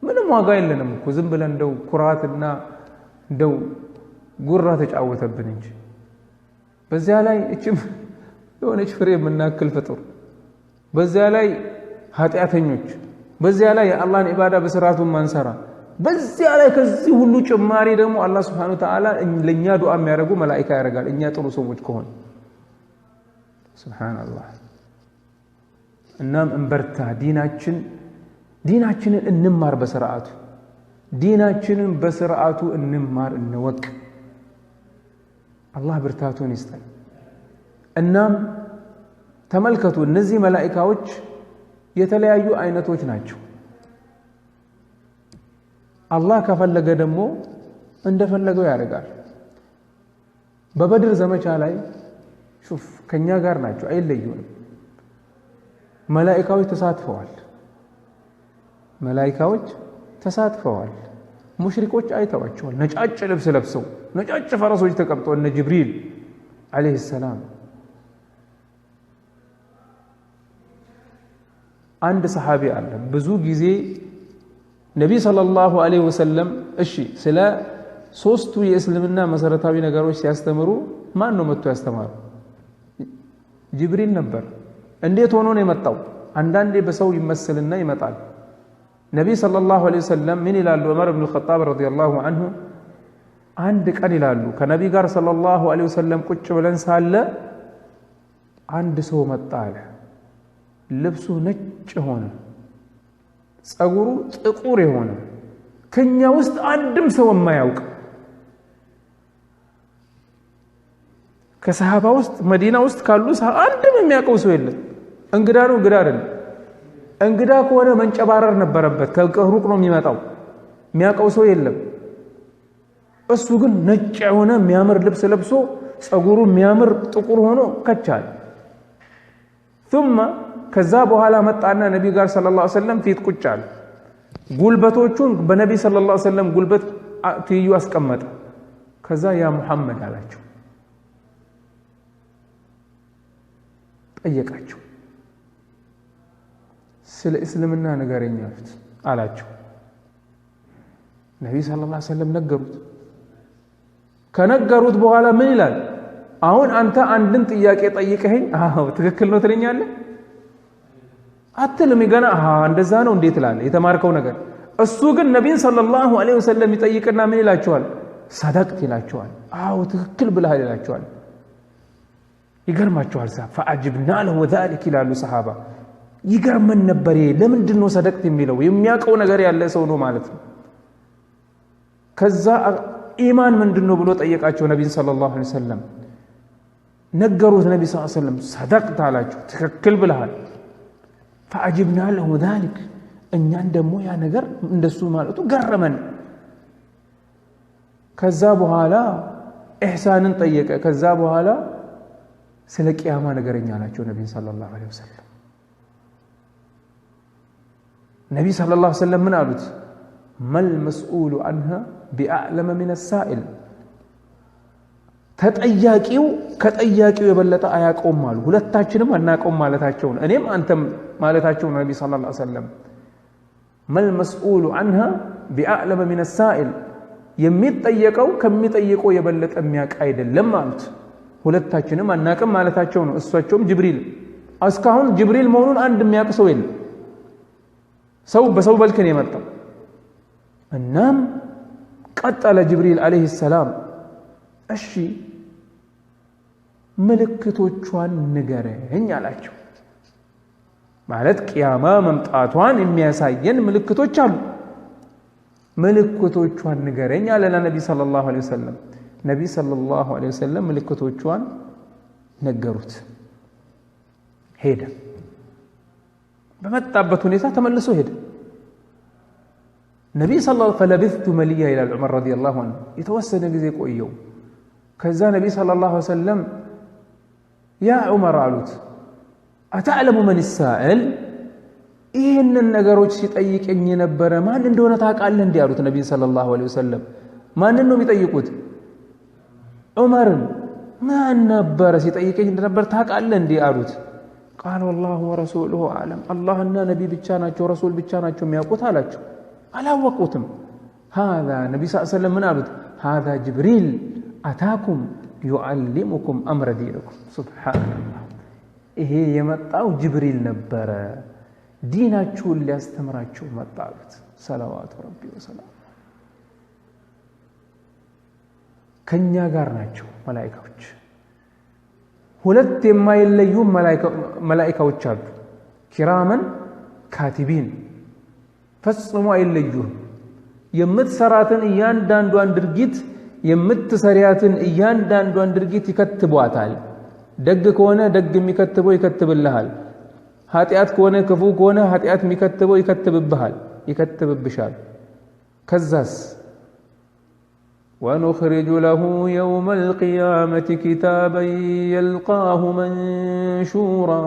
A: ምንም ዋጋ የለንም እኮ ዝም ብለን እንደው ኩራትና እንደው ጉራ ተጫወተብን እንጂ በዚያ ላይ እችም የሆነች ፍሬ የምናክል ፍጡር በዚያ ላይ ኃጢአተኞች በዚያ ላይ የአላህን ኢባዳ በስርዓቱ ማንሰራ በዚያ ላይ ከዚህ ሁሉ ጭማሪ ደግሞ አላህ Subhanahu Wa Ta'ala ለኛ ዱዓ የሚያደርጉ መላእክት ያደርጋል እኛ ጥሩ ሰዎች ከሆነ ሱብሃንአላህ እናም እንበርታ ዲናችንን እንማር በስርዓቱ ዲናችንን በስርዓቱ እንማር እንወቅ አላህ ብርታቱን ይስጠን እናም ተመልከቱ እነዚህ መላእክቶች የተለያዩ አይነቶች ናቸው አላህ ከፈለገ ደግሞ እንደፈለገው ያደርጋል በበድር ዘመቻ ላይ ሹፍ ከኛ ጋር ናቸው አይለዩንም መላእክቶች ተሳትፈዋል ሙሽሪኮች አይተዋቸዋል ነጫጭ ልብስ ለብሰው ነጫጭ ፈረሶች ተቀምጠው እነ ጅብሪል አለይሂ ሰላም አንድ ሰሃቢ አለ ብዙ ጊዜ ነብይ ሰለላሁ ዐለይሂ ወሰለም እሺ ስለ ሶስቱ የእስልምና መሰረታዊ ነገሮች ሲያስተምሩ ማን ነው መጥቶ ያስተማሩ ጅብሪል ነበር እንዴት ሆኖ ነው የመጣው አንዳንዴ በሰው ይመስልና ይመጣል ነብይ ሰለላሁ ዐለይሂ ወሰለም ምን ይላሉ ዑመር ኢብኑ ኸጣብ ረዲየላሁ ዐንሁ አንድ ቀን ይላሉ ከነብይ ጋር ሰለላሁ ዐለይሂ ወሰለም ቁጭ ብለን ሳለ አንድ ሰው መጣ አለ ልብሱ ነጭ ሆነ ጸጉሩ ጥቁር የሆነ ከኛ ውስጥ አንድም ሰው የማያውቅ ከሰሃባ ውስጥ መዲና ውስጥ ካሉ አንድም የሚያውቀው ሰው የለም እንግዳ ነው እንግዳ አይደለም እንግዳ ከሆነ መንጨባረር ነበረበት ከሩቅ ነው የሚመጣው የሚያውቀው ሰው የለም እሱ ግን ነጭ የሆነ የሚያምር ልብስ ለብሶ ጸጉሩ የሚያምር ጥቁር ሆኖ ከቻለ ثم ከዛ በኋላ መጣና ነብይ ጋር ሰለላሁ ዐለይሂ ወሰለም ፊት ቁጭ አለ ጉልበቶቹን በነብይ ሰለላሁ ዐለይሂ ወሰለም ጉልበት ትይዩ አስቀመጠ ከዛ ያ መሐመድ አላቸው ጠየቃቸው ስለ እስልምና ንገረኝ አላቸው ነብይ ሰለላሁ ዐለይሂ ወሰለም ነገሩት ከነገሩት በኋላ ምን ይላል አሁን አንተ አንድን ጥያቄ ጠይቀኸኝ አዎ ትክክል ነው ትለኛለህ አትልም ገና እንደዛ ነው እንዴት ትላለህ የተማርከው ነገር እሱ ግን ነብይ ሰለላሁ ዐለይሂ ወሰለም ይጠይቅና ምን ይላቸዋል ሰደቅት ይላቸዋል አዎ ትክክል ብለሃል ይላቸዋል ይገርማቸዋል ፈአጅብና له ذلك ይላሉ ሰሃባ ይገርመን ነበር ለምንድን ነው ሰደቅት የሚለው የሚያውቀው ነገር ያለ ሰው ነው ማለት ነው ከዛ ኢማን ምንድነው ብሎ ጠየቃቸው ነብይ ሰለላሁ ዐለይሂ ወሰለም ነገሩት ነብይ ሰለላሁ ዐለይሂ ወሰለም ሰደቅት አላቸው ትክክል ብለሃል فأجبنا له ذلك እኛን ደግሞ ያ ነገር እንደሱ ማለቱ ገረመን ከዛ በኋላ ኢህሳንን ጠየቀ ከዛ በኋላ ስለ ቂያማ ነገርኛ አላቸው ነብይ ሰለላሁ ዐለይሂ ወሰለም ነብይ ሰለላሁ ዐለይሂ ወሰለም ምን አሉት መል መስኡሉ عنها بأعلم من السائل ተጠያቂው ከጠያቂው የበለጠ አያቆም አሉ ሁለታችንም አናቆም ማለታቸው ነው እኔም አንተም ማለታቸው ነው ነብይ ሰለላሁ ዐለይሂ ወሰለም መል መስኡሉ عنها بأعلم من السائل የሚጠየቀው ከሚጠይቀው የበለጠ የሚያውቅ አይደለም ማለት ሁለታችንም አናቅም ማለታቸው ነው እሷቸውም ጅብሪል እስካሁን ጅብሪል መሆኑን አንድ የሚያውቅ ሰው የለም ሰው በሰው መልክ ነው የመጣው እናም ቀጠለ ጅብሪል አለይሂ ሰላም እሺ ምልክቶቿን ንገረኝ አላቸው ማለት ቂያማ መምጣቷን የሚያሳየን ምልክቶች አሉ ምልክቶቿን ንገረኝ አለ ነብይ ሰለላሁ ዐለይሂ ወሰለም ነብይ ሰለላሁ ዐለይሂ ወሰለም ምልክቶቿን ነገሩት ሄደ በመጣበት ሁኔታ ተመልሶ ሄደ ነብይ ሰለላሁ فلبثت مليا الى عمر رضي الله عنه የተወሰነ ጊዜ ቆየው ከዛ ነብይ ሰለላሁ ዐለይሂ ወሰለም ያ ዑመር አሉት አተዕለሙ መን السائل ይሄንን ነገሮች ሲጠይቀኝ ነበር ማን እንደሆነ ታውቃለህ እንዴ አሉት ነብይ ሰለላሁ ዐለይሂ ወሰለም ማን ነው የሚጠይቁት ዑመርን ማን ነበር ሲጠይቀኝ ነበር ታውቃለህ እንዴ አሉት قال والله ورسوله اعلم الله እና ነብይ ብቻ ናቸው ረሱል ብቻ ናቸው የሚያውቁት አላቸው አላወቁትም هذا ነብይ ሰለላሁ ዐለይሂ ወሰለም ምን አሉት هذا جبريل اتاكم يعلمكم امر دينكم سبحان الله ይሄ የመጣው ጅብሪል ነበር ዲናችሁን ሊያስተምራችሁ መጣ አሉት ሰለዋቱ ረቢ ወሰላም ከኛ ጋር ናቸው መላእክቶች ሁለት የማይለዩ መላእክቶች አሉ ኪራመን ካቲቢን ፈጽሞ አይለዩም የምትሰራትን እያንዳንዷን ድርጊት የምትሰሪያትን እያንዳንዷን ድርጊት ይከትቧታል ደግ ከሆነ ደግ የሚከትበው ይከትብልሃል ኃጢአት ከሆነ ክፉ ከሆነ ኃጢአት የሚከትበው ይከትብብሻል ከዛስ ونخرج له يوم القيامة كتابا يلقاه منشورا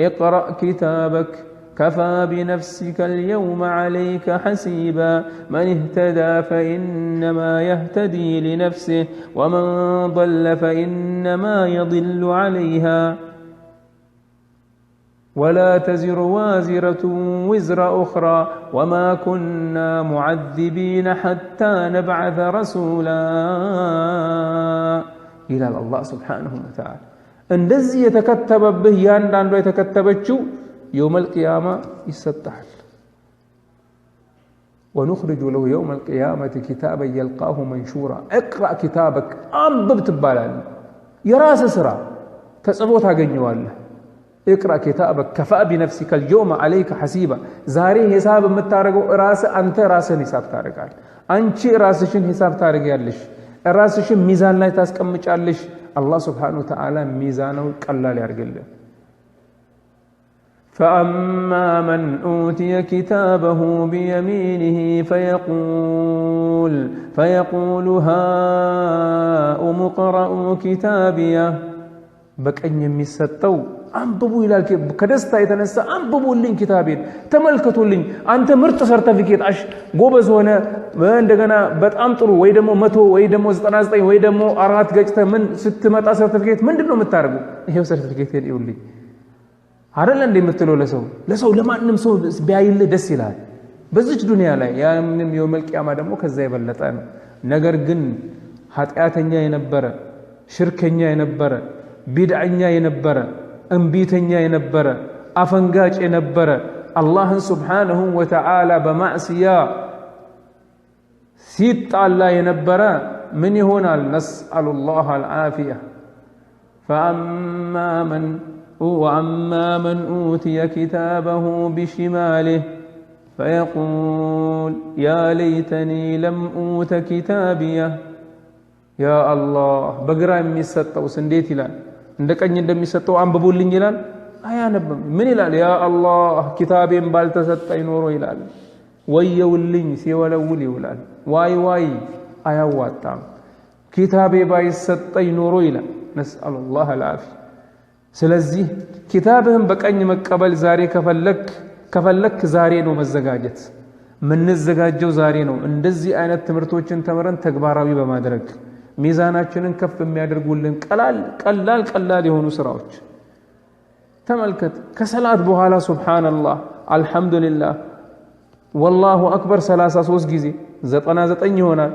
A: اقرأ كتابك كفى بنفسك اليوم عليك حسيبا من اهتدى فإنما يهتدي لنفسه ومن ضل فإنما يضل عليها ولا تزر وازرة وزر أخرى وما كنا معذبين حتى نبعث رسولا إلى الله سبحانه وتعالى እንደዚህ የተከተበብህ ያንዳንዱ የተከተበችው يوم القيامة يستحل ونخرج له يوم القيامة كتابا يلقاه منشورا اقرأ كتابك أنبب تبالان يراس سرا تسبوت ታገኘዋለህ اقرأ كتابك كفى بنفسك اليوم عليك حسيبا زاري حساب متارغو راس انت راسن حساب تارغال አንቺ ራስሽን حساب ታርጊያለሽ ራስሽን ሚዛን ላይ ታስቀምጫለሽ الله سبحانه وتعالى ميزانه ቀላል ያርግልህ فأما من أوتي كتابه بيمينه فيقول هاؤم اقرءوا كتابيه በቀኝ የሚሰጠው አንብቡ ይላል ከደስታ የተነሳ አንብቡልኝ ኪታቤን ተመልከቱልኝ አንተ ምርጥ ሰርቲፊኬት ጎበዝ ሆነ እንደገና በጣም ጥሩ ወይ ደግሞ 100 ወይ ደግሞ 99 ወይ ደግሞ 4 ገጭተ ምን ስትመጣ ሰርቲፊኬት ምንድነው የምታርጉ ይሄው ሰርቲፊኬቴን ይውልኝ አይደል እንደ የምትለው ለሰው ለማንም ሰው ቢያይልህ ደስ ይላል በዚች ዱንያ ላይ ያንም የውመል ቂያማ ደግሞ ከዛ የበለጠ ነው ነገር ግን ኃጢአተኛ የነበረ ሽርከኛ የነበረ ቢድዓኛ የነበረ እንቢተኛ የነበረ አፈንጋጭ የነበረ አላህን ሱብሓነሁ ወተዓላ በማዕሲያ ሲጣላ የነበረ ምን ይሆናል ነስአሉላህ አልዓፊያ وأما من أوتي كتابه بشماله فيقول يا ليتني لم أوت كتابيه يا الله بقرا የሚሰጠው እንዴት ይላል እንደቀኝ እንደሚሰጠው አንብቡልኝ ይላል አያነብም ምን ይላል ያ አላህ ኪታቤን ባልተሰጠኝ ኖሮ ይላል ወየውልኝ ሲወለውል ይውላል ዋይ አያዋጣም ኪታቤ ባይሰጠኝ ኖሮ ይላል ነስአሉላህ አልዓፊያ ስለዚህ ኪታብህን በቀኝ መቀበል ዛሬ ከፈለክ ዛሬ ነው መዘጋጀት ምንዘጋጀው ዛሬ ነው እንደዚህ አይነት ትምርቶችን ተመረን ተግባራዊ በማድረግ ሚዛናችንን ከፍ የሚያደርጉልን ቀላል የሆኑ ስራዎች ተመልከት ከሰላት በኋላ ሱብሃንአላህ አልহামዱሊላህ والله اكبر 33 ጊዜ 99 ይሆናል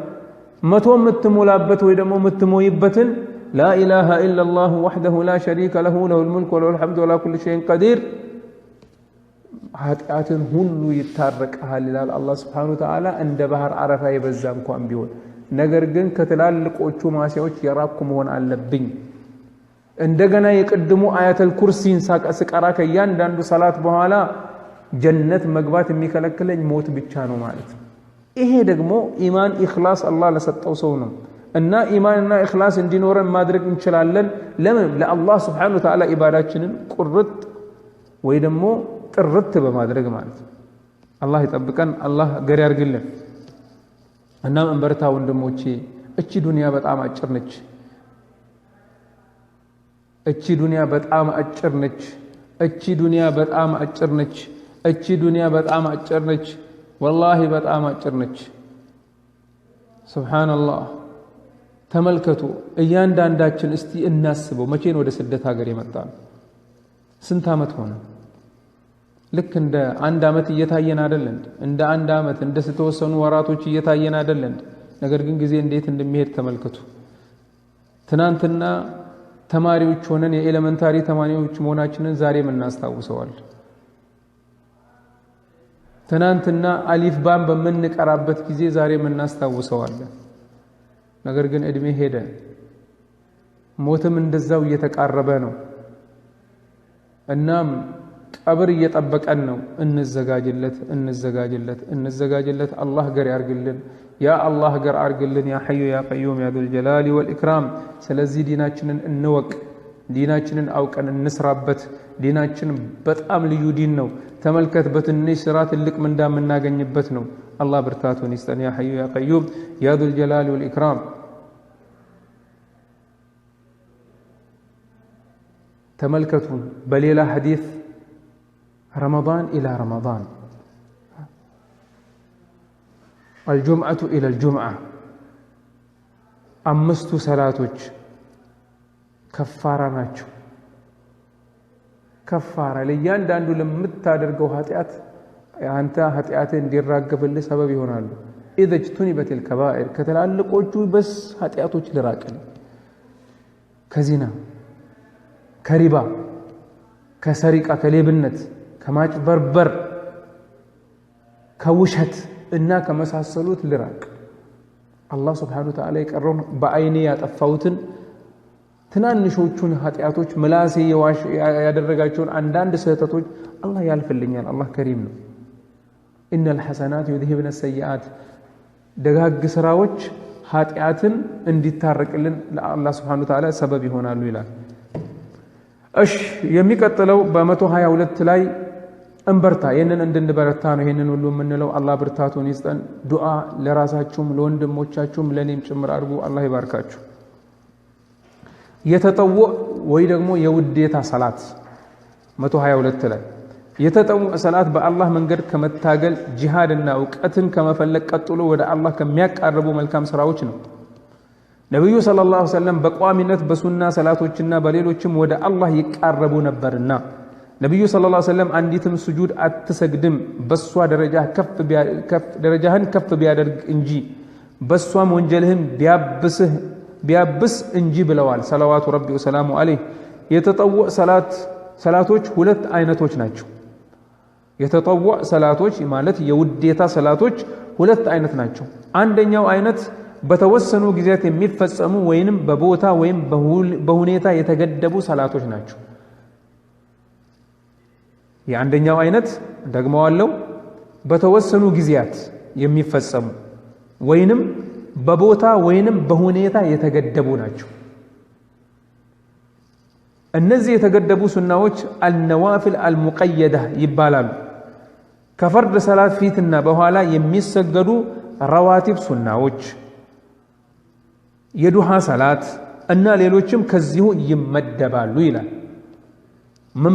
A: 100 የምትሞላበት ወይ ደግሞ የምትሞይበትን لا إله إلا الله وحده لا شريك له له الملك وله الحمد ولا كل شيء قدير ኃጢአትን ሁሉ ይታረቃል ይላል አላህ Subhanahu Wa Ta'ala እንደ ባህር አረፋ ይበዛ እንኳን ቢሆን ነገር ግን ከትላልቆቹ ማሲያዎች የራኩ መሆን አለብኝ እንደገና የቀድሙ አያተል ኩርሲን ሳቀራ ከያንዳንዱ ሰላት በኋላ ጀነት መግባት የሚከለክለኝ ሞት ብቻ ነው ማለት ይሄ ደግሞ ኢማን ኢኽላስ አላህ ለሰጠው ሰው ነው እና ኢማንና ኢኽላስ እንዲኖረን ማድረግ እንችላለን ለምን ለአላህ Subhanahu Wa Ta'ala ኢባዳችንን ቁርጥ ወይ ደግሞ ጥርት በማድረግ ማለት አላህ ይጠብቀን አላህ ገር ያርግልን እና እንበርታ ወንድሞቼ እቺ ዱንያ በጣም አጭር ነች እቺ ዱንያ በጣም አጭር ነች እቺ ዱንያ በጣም አጭር ነች እቺ ዱንያ በጣም አጭር ነች والله በጣም አጭር ነች ሱብሃንአላህ ተመልከቱ እያንዳንዳችን እስቲ እናስበው መቼ ነው ወደ ስደት ሀገር የመጣን ስንት አመት ሆነ ልክ እንደ አንድ አመት እየታየን አይደለም እንደ አንድ አመት እንደ ተወሰኑ ወራቶች እየታየን አይደለም ነገር ግን ጊዜ እንዴት እንደሚሄድ ተመልከቱ ትናንትና ተማሪዎች ሆነን የኤሌመንታሪ ተማሪዎች መሆናችንን ዛሬም እናስታውሰዋል ትናንትና አሊፍ ባን በመንቀራበት ጊዜ ዛሬም እናስታውሰዋለን ነገር ግን እድሜ ሄደ ሞትም እንደዛው እየተቃረበ ነው እናም ቀብር እየጠበቀን ነው እንዘጋጅለት አላህ ገር ያርግልን ያ አላህ ገር አርግልን ያ ሐዩ ያ ቀዩም ያ ذو الجلال والإكرام ስለዚህ ዲናችንን እንወቅ ዲናችንን አውቀን እንስራበት ዲናችን በጣም ልዩ ዲን ነው ተመልከት በትንሽ ስራ ትልቅ ምንዳ የምናገኝበት ነው አላህ ብርታቱን ይስጠን ያ ሐዩ ያ ቀዩም ያ ذو الجلال والإكرام ተመልከቱ በሌላ ሐዲስ رمضان إلى رمضان الجمعة إلى الجمعة أمست صلاتك كفارة ناتشو كفارة ليان داندو لمتادرقو هاتيات أنت هاتياتين دير راقب اللي سبب يهونالو إذا اجتنبت الكبائر كتلالقوجو بس هاتياتوش لراقل كزنا كربا كسرقة كليبنت كماج بربر كوشت إنا كمساسلوت لراك الله سبحانه وتعالى يقرون بعيني يطفوتن ትናንሾቹን ኃጢያቶች ምላሴ ያደረጋቸውን አንዳንድ ስህተቶች አላህ ያልፍልኛል አላህ ከሪም ነው ኢነል ሐሰናት يذهبن السيئات ደጋግ ስራዎች ኃጢያትን እንዲታረቅልን ለአላህ Subhanahu Wa Ta'ala ሰበብ ይሆናሉ ይላል እሺ የሚቀጥለው በ122 ላይ እንበርታ ይሄንን እንድንበረታ ነው ይሄንን ሁሉ የምንለው አላህ ብርታቱን ይስጠን ዱዓ ለራሳችሁም ለወንድሞቻችሁም ለኔም ጭምር አድርጉ አላህ ይባርካችሁ የተጠወ ወይ ደግሞ የውዴታ ሰላት 122 ላይ የተጠወ ሰላት በአላህ መንገድ ከመታገል ጂሃድና ዕውቀትን ከመፈለቅ ቀጥሎ ወደ አላህ ከሚያቃርቡ መልካም ስራዎች ነው ነብዩ ሰለላሁ ዐለይሂ ወሰለም በቋሚነት በሱና ሰላቶችና በሌሎችም ወደ አላህ ይቃረቡ ነበርና ነብዩ ሰለላሁ ዐለይሂ ወሰለም አንዲትም ስጁድ አትሰግድም በሷ ደረጃህን ከፍ ቢያደርግ እንጂ በሷም ወንጀልህን ቢያብስ እንጂ ብለዋል ሰለዋቱ ረቢ ወሰላሙ ዐለይሂ የተጠወዕ ሰላቶች ሁለት አይነቶች ናቸው የተጠወዕ ሰላቶች ማለት የውዴታ ሰላቶች ሁለት አይነት ናቸው አንደኛው አይነት በተወሰኑ ጊዜያት የሚፈጸሙ ወይንም በቦታ ወይም በሁኔታ የተገደቡ ሰላቶች ናቸው የአንደኛው አይነት ደግመዋለሁ በተወሰኑ ጊዜያት የሚፈጸሙ ወይንም በቦታ ወይንም በሁኔታ የተገደቡ ናቸው እነዚህ የተገደቡ ሱናዎች አልነዋፊል አልሙቀየዳ ይባላሉ ከፈርድ ሰላት ፊትና በኋላ የሚሰገዱ ረዋቲብ ሱናዎች የዱሃ ሰላት እና ሌሎችም ከዚሁ ይመደባሉ ይላል